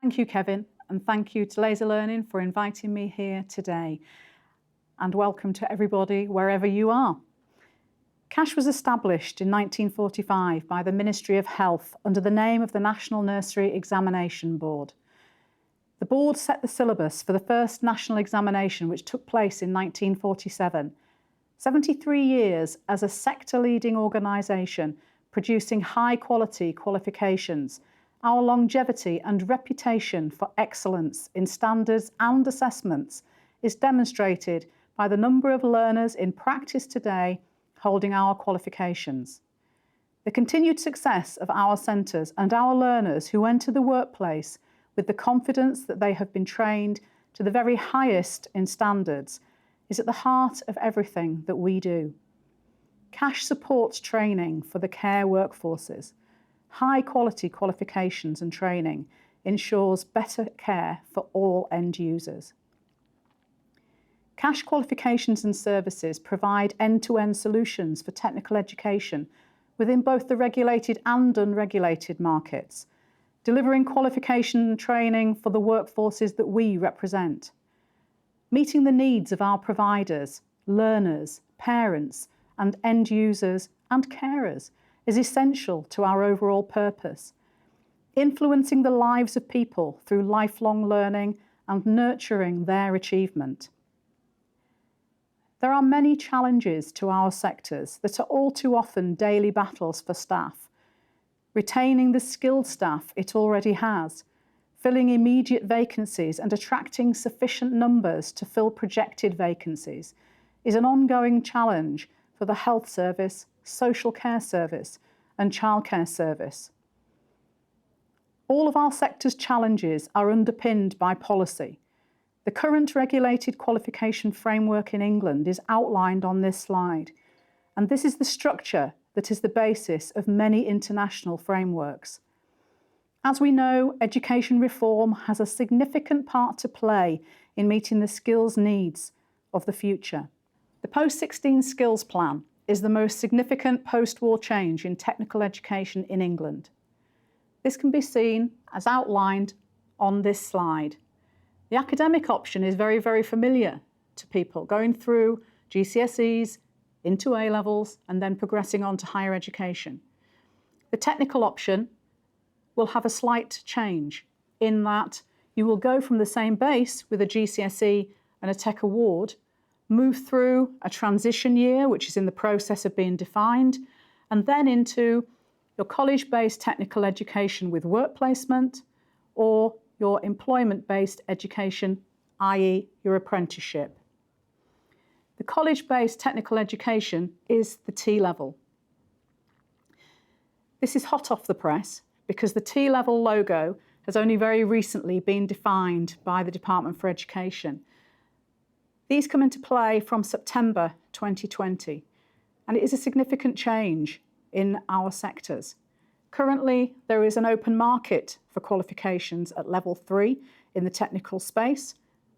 Thank you, Kevin, and thank you to Laser Learning for inviting me here today. And welcome to everybody, wherever you are. CASH was established in 1945 by the Ministry of Health under the name of the National Nursery Examination Board. The board set the syllabus for the first national examination, which took place in 1947. 73 years as a sector-leading organisation producing high-quality qualifications, our longevity and reputation for excellence in standards and assessments is demonstrated by the number of learners in practice today holding our qualifications. The continued success of our centres and our learners who enter the workplace with the confidence that they have been trained to the very highest in standards is at the heart of everything that we do. CASH supports training for the care workforces. High quality qualifications and training ensures better care for all end users. CASH qualifications and services provide end-to-end solutions for technical education within both the regulated and unregulated markets, delivering qualification and training for the workforces that we represent. Meeting the needs of our providers, learners, parents, and end users and carers is essential to our overall purpose, influencing the lives of people through lifelong learning and nurturing their achievement. There are many challenges to our sectors that are all too often daily battles for staff. Retaining the skilled staff it already has, filling immediate vacancies and attracting sufficient numbers to fill projected vacancies is an ongoing challenge for the health service, social care service and childcare service. All of our sector's challenges are underpinned by policy. The current regulated qualification framework in England is outlined on this slide, and this is the structure that is the basis of many international frameworks. As we know, education reform has a significant part to play in meeting the skills needs of the future. The Post-16 Skills Plan is the most significant post-war change in technical education in England. This can be seen as outlined on this slide. The academic option is very, very familiar to people, going through GCSEs, into A-levels, and then progressing on to higher education. The technical option will have a slight change in that you will go from the same base with a GCSE and a Tech Award, move through a transition year, which is in the process of being defined, and then into your college-based technical education with work placement or your employment-based education, i.e. your apprenticeship. The college-based technical education is the T-level. This is hot off the press because the T-level logo has only very recently been defined by the Department for Education. These come into play from September 2020, and it is a significant change in our sectors. Currently, there is an open market for qualifications at level 3 in the technical space.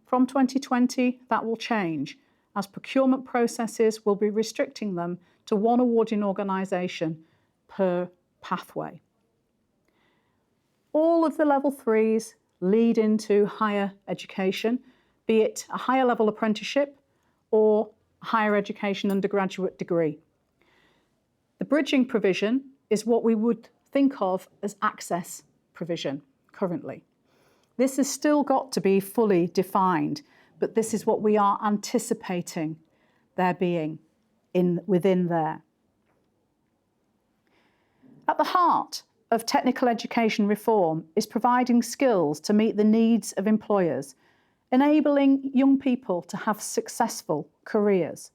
From 2020, that will change, as procurement processes will be restricting them to one awarding organisation per pathway. All of the level 3s lead into higher education, be it a higher level apprenticeship or a higher education undergraduate degree. The bridging provision is what we would think of as access provision currently. This has still got to be fully defined, but this is what we are anticipating there being within there. At the heart of technical education reform is providing skills to meet the needs of employers, enabling young people to have successful careers.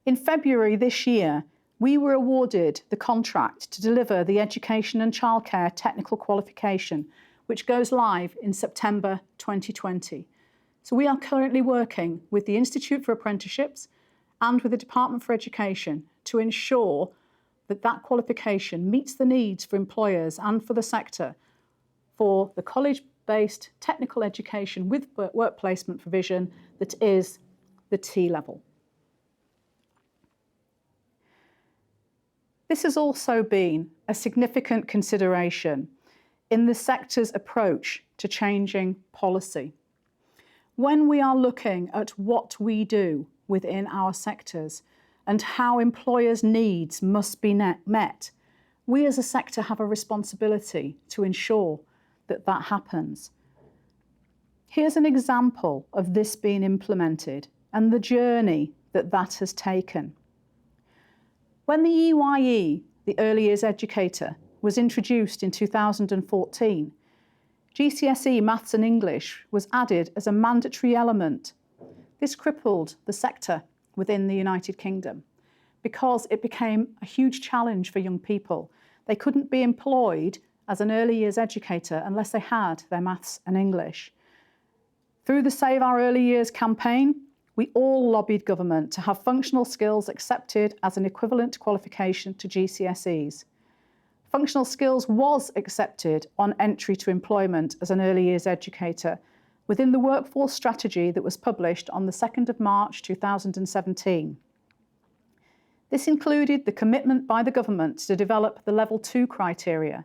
In February this year, we were awarded the contract to deliver the Education and Childcare Technical Qualification, which goes live in September 2020. So we are currently working with the Institute for Apprenticeships and with the Department for Education to ensure that that qualification meets the needs for employers and for the sector for the college-based technical education with work placement provision that is the T-level. This has also been a significant consideration in the sector's approach to changing policy. When we are looking at what we do within our sectors and how employers' needs must be met, we as a sector have a responsibility to ensure that that happens. Here's an example of this being implemented and the journey that that has taken. When the EYE, the Early Years Educator, was introduced in 2014, GCSE Maths and English was added as a mandatory element. This crippled the sector within the United Kingdom because it became a huge challenge for young people. They couldn't be employed as an early years educator unless they had their maths and English. Through the Save Our Early Years campaign, we all lobbied government to have functional skills accepted as an equivalent qualification to GCSEs. Functional skills was accepted on entry to employment as an early years educator within the workforce strategy that was published on the 2nd of March 2017. This included the commitment by the government to develop the Level 2 criteria.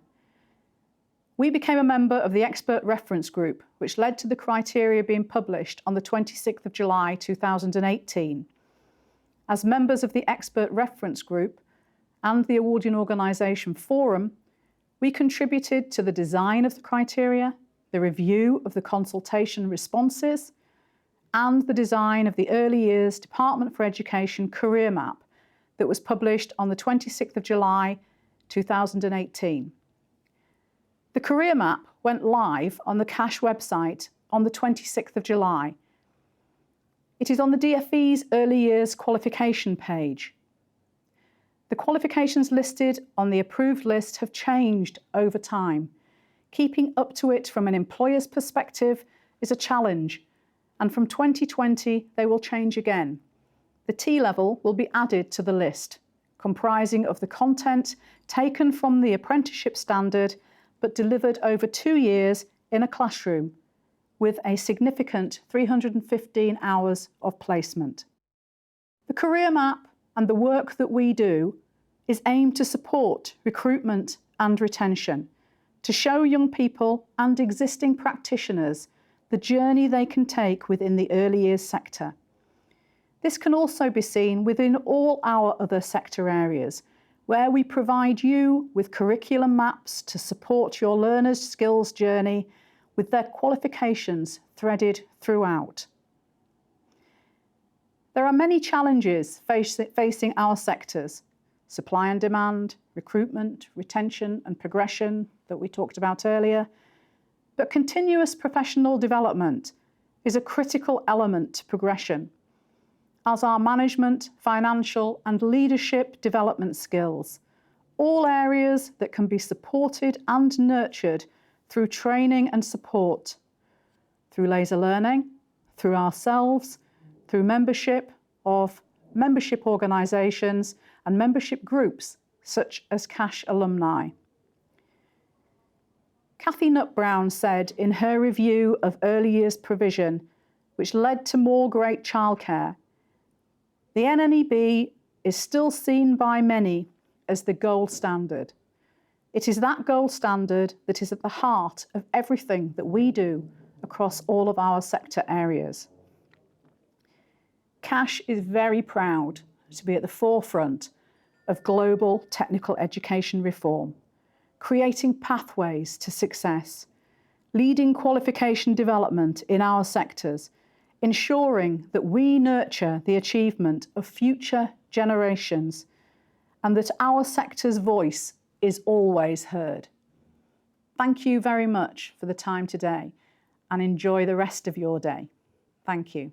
We became a member of the expert reference group, which led to the criteria being published on the 26th of July 2018. As members of the expert reference group and the awarding organisation forum, we contributed to the design of the criteria, the review of the consultation responses, and the design of the Early Years Department for Education career map that was published on the 26th of July 2018. The career map went live on the CASH website on the 26th of July. It is on the DfE's Early Years Qualification page. The qualifications listed on the approved list have changed over time. Keeping up to it from an employer's perspective is a challenge, and from 2020 they will change again. The T-level will be added to the list, comprising of the content taken from the apprenticeship standard but delivered over 2 years in a classroom with a significant 315 hours of placement. The career map and the work that we do is aimed to support recruitment and retention, to show young people and existing practitioners the journey they can take within the early years sector. This can also be seen within all our other sector areas, where we provide you with curriculum maps to support your learners' skills journey with their qualifications threaded throughout. There are many challenges facing our sectors: supply and demand, recruitment, retention and progression that we talked about earlier. But continuous professional development is a critical element to progression, as are management, financial and leadership development skills, all areas that can be supported and nurtured through training and support, through laser learning, through ourselves, through membership of membership organisations and membership groups such as CASH alumni. Cathy Nutt-Brown said in her review of early years provision, which led to more great childcare, the NNEB is still seen by many as the gold standard. It is that gold standard that is at the heart of everything that we do across all of our sector areas. CASH is very proud to be at the forefront of global technical education reform, creating pathways to success, leading qualification development in our sectors, ensuring that we nurture the achievement of future generations and that our sector's voice is always heard. Thank you very much for the time today and enjoy the rest of your day. Thank you.